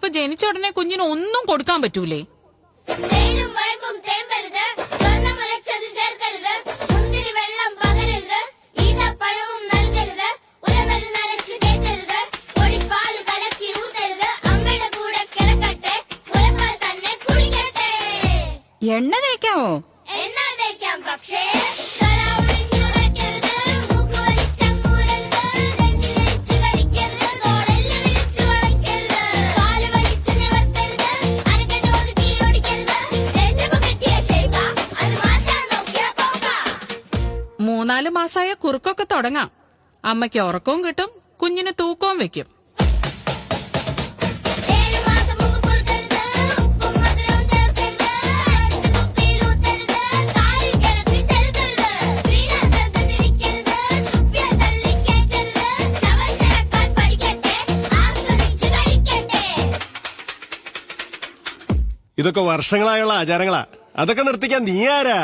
അപ്പൊ ജനിച്ച ഉടനെ കുഞ്ഞിന് ഒന്നും കൊടുക്കാൻ പറ്റൂലേ? എണ്ണ തേക്കാവോ? എണ്ണ തേക്കാം, പക്ഷേ മൂന്നാല് മാസായ കുറുക്കൊക്കെ തുടങ്ങാം. അമ്മയ്ക്ക് ഉറക്കവും കിട്ടും, കുഞ്ഞിന് തൂക്കവും വെക്കും. ഇതൊക്കെ വർഷങ്ങളായുള്ള ആചാരങ്ങളാ. അതൊക്കെ നിർത്തിക്കാൻ നീ ആരാ?